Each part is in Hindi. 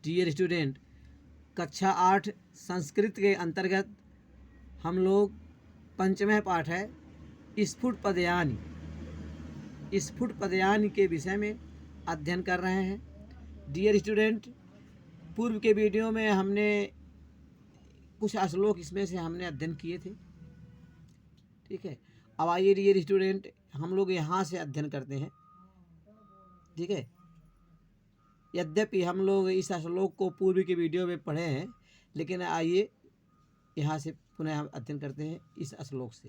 डियर स्टूडेंट, कक्षा 8 संस्कृत के अंतर्गत हम लोग पंचमः पाठ है स्फुट पदयानी के विषय में अध्ययन कर रहे हैं। डियर स्टूडेंट, पूर्व के वीडियो में हमने कुछ श्लोक इसमें से हमने अध्ययन किए थे। ठीक है, अब आइए डियर स्टूडेंट, हम लोग यहाँ से अध्ययन करते हैं। ठीक है, यद्यपि हम लोग इस श्लोक को पूर्व के वीडियो में पढ़े हैं, लेकिन आइए यहाँ से पुनः हम अध्ययन करते हैं इस श्लोक से।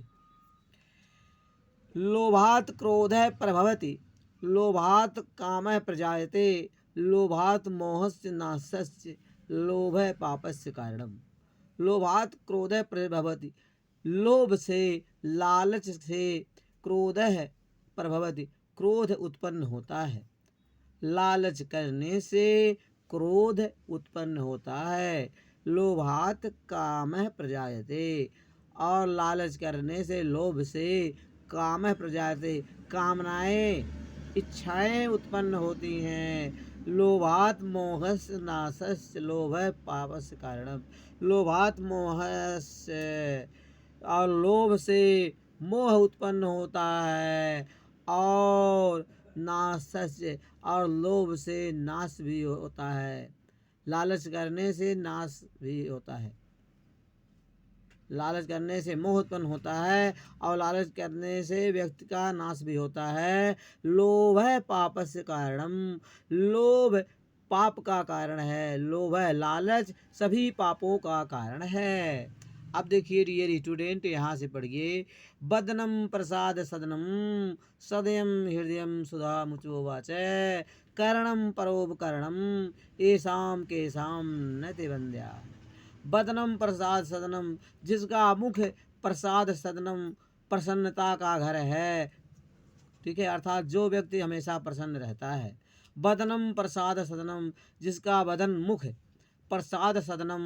लोभात क्रोधः प्रभवति, लोभात कामः प्रजायते, लोभात मोहस्य नाशस्य, लोभः पापस्य कारणम। लोभात क्रोधः प्रभवति, लोभ से, लालच से क्रोधः प्रभवति, क्रोध उत्पन्न होता है। लालच करने से क्रोध उत्पन्न होता है। लोभात कामः प्रजायते, और लालच करने से, लोभ से कामः प्रजायते, कामनाएं, इच्छाएं उत्पन्न होती हैं। लोभात मोहस्य नाशस्य, लोभः पापस्य कारणम। लोभात मोहस्य, और लोभ से मोह उत्पन्न होता है, और नाशस्य, और लोभ से नाश भी होता है। लालच करने से नाश भी होता है। लालच करने से मोह उत्पन्न होता है, और लालच करने से व्यक्ति का नाश भी होता है। लोभ है पापस्य कारणम, लोभ पाप का कारण है। लोभ है, लालच सभी पापों का कारण है। अब देखिए डियर स्टूडेंट, यहाँ से पढ़िए। बदनम प्रसाद सदनम, सदयम हृदयम सुधा मुचो वाचय, कर्णम परोपकरणम, येषाम केषाम न ते वंद्या। बदनम प्रसाद सदनम, जिसका मुख प्रसाद सदनम, प्रसन्नता का घर है। ठीक है, अर्थात जो व्यक्ति हमेशा प्रसन्न रहता है। बदनम प्रसाद सदनम, जिसका बदन मुख प्रसाद सदनम,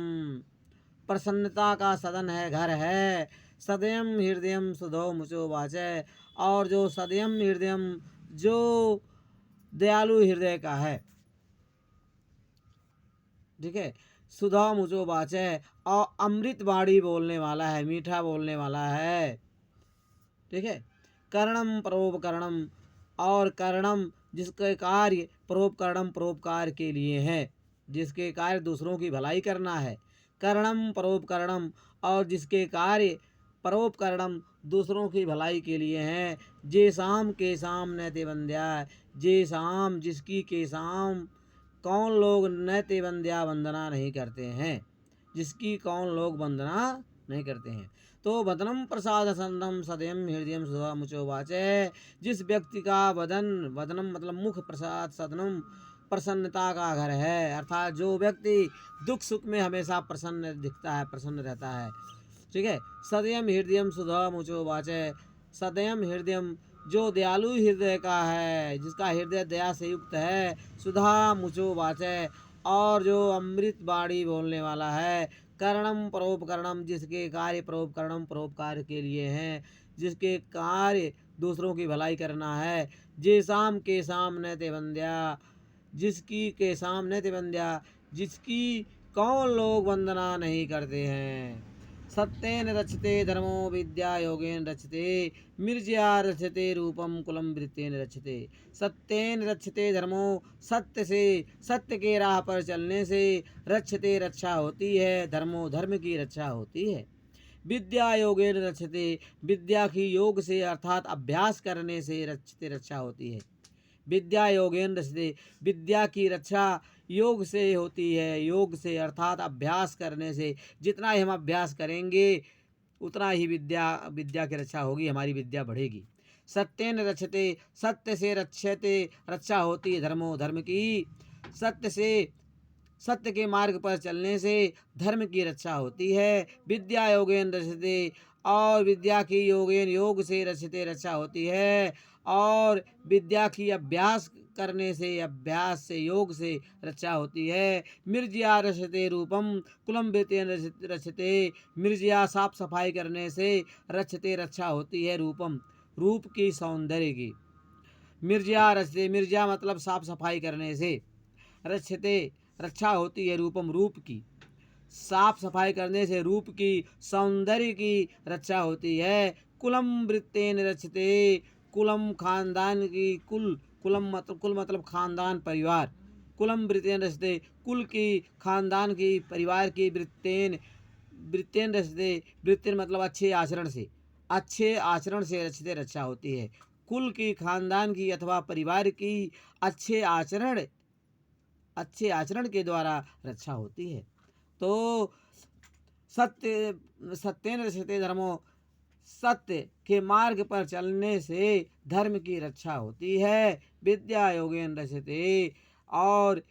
प्रसन्नता का सदन है, घर है। सदयम हृदयम सुधो मुचो वाचय, और जो सदयम हृदयम, जो दयालु हृदय का है। ठीक है, सुधा मुझो वाचय, और अमृत वाणी बोलने वाला है, मीठा बोलने वाला है। ठीक है, कर्णम परोपकरणम, और कर्णम जिसके कार्य परोपकरणम, परोपकार के लिए है, जिसके कार्य दूसरों की भलाई करना है। कर्णम परोपकरणम, और जिसके कार्य परोपकरणम, दूसरों की भलाई के लिए हैं। जे शाम के शाम न ते बंध्या, जे शाम जिसकी के शाम कौन लोग न ते बंध्या, वंदना नहीं करते हैं, जिसकी कौन लोग वंदना नहीं करते हैं। तो बदनम प्रसाद सदनम, सदयम हृदयम सुधा मुचो वाचय, जिस व्यक्ति का बदनम मतलब मुख प्रसाद सदनम, प्रसन्नता का घर है। अर्थात जो व्यक्ति दुख सुख में हमेशा प्रसन्न दिखता है, प्रसन्न रहता है। ठीक है, सदयम हृदयम सुधा मुचो वाचय, सदयम हृदयम जो दयालु हृदय का है, जिसका हृदय दया से युक्त है। सुधा मुचो वाचय, और जो अमृत वाणी बोलने वाला है। कर्णम परोपकरणम, जिसके कार्य परोपकरणम, परोपकार के लिए हैं, जिसके कार्य दूसरों की भलाई करना है। जे शाम के शाम न ते बंध्या, जिसकी के सामने ते बंध्या, जिसकी कौन लोग वंदना नहीं करते हैं। सत्येन रचते धर्मो विद्या योगेन रचते, मिर्जया रचते रूपम कुलम वृत्तेन रचते। सत्येन रचते धर्मो, सत्य से, सत्य के राह पर चलने से रचते रक्षा होती है, धर्मो धर्म की रक्षा होती है। विद्या योगेन रचते, विद्या की योग से अर्थात अभ्यास करने से रचते रक्षा होती है। विद्या योगेन रचते, विद्या की रक्षा योग से होती है। योग से अर्थात अभ्यास करने से, जितना ही हम अभ्यास करेंगे उतना ही विद्या की रक्षा होगी, हमारी विद्या बढ़ेगी। सत्येन रचते, सत्य से रक्षते, रक्षा होती है धर्मो धर्म की। सत्य से, सत्य के मार्ग पर चलने से धर्म की रक्षा होती है। विद्या योगेन रचते, और विद्या की योगेन योग से रचते रक्षा होती है। और विद्या की अभ्यास करने से, अभ्यास से, योग से रक्षा होती है। मिर्जया रचते रूपम कुलम वृत्तेन रचते, मिर्जया साफ सफाई करने से रचते रक्षा होती है रूपम, रूप की, सौंदर्य की। मिर्जया रचते, मिर्जया मतलब साफ सफाई करने से, रचते रक्षा होती है रूपम रूप की। साफ सफाई करने से रूप की, सौंदर्य की रक्षा होती है। कुलम वृत्तेन रचते, कुलम खानदान की, कुल मतलब खानदान परिवार। कुलम वृत्तेन रचते, कुल की, खानदान की, परिवार की। वृत्तेन, वृत्तेन रचते, वृत्तेन मतलब अच्छे आचरण से, अच्छे आचरण से रचते रक्षा होती है। कुल की, खानदान की अथवा परिवार की अच्छे आचरण के द्वारा रक्षा होती है। तो सत्येन रक्षते धर्मो, सत्य के मार्ग पर चलने से धर्म की रक्षा होती है। विद्या योगेन रक्षते, और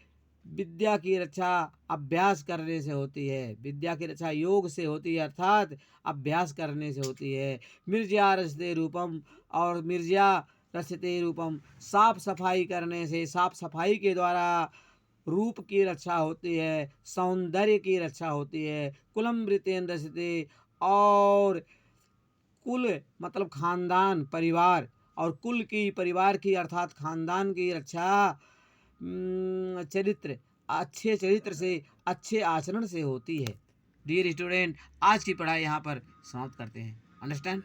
विद्या की रक्षा अभ्यास करने से होती है। विद्या की रक्षा योग से होती है, अर्थात अभ्यास करने से होती है। मिर्जा रचते रूपम, और मिर्जा रचते रूपम, साफ सफाई करने से, साफ सफाई के द्वारा रूप की रक्षा होती है, सौंदर्य की रक्षा होती है। कुलम वृत्तेन रचते, और कुल मतलब खानदान परिवार, और कुल की, परिवार की अर्थात खानदान की रक्षा चरित्र, अच्छे चरित्र से, अच्छे आचरण से होती है। डियर स्टूडेंट, आज की पढ़ाई यहाँ पर समाप्त करते हैं। अंडरस्टैंड।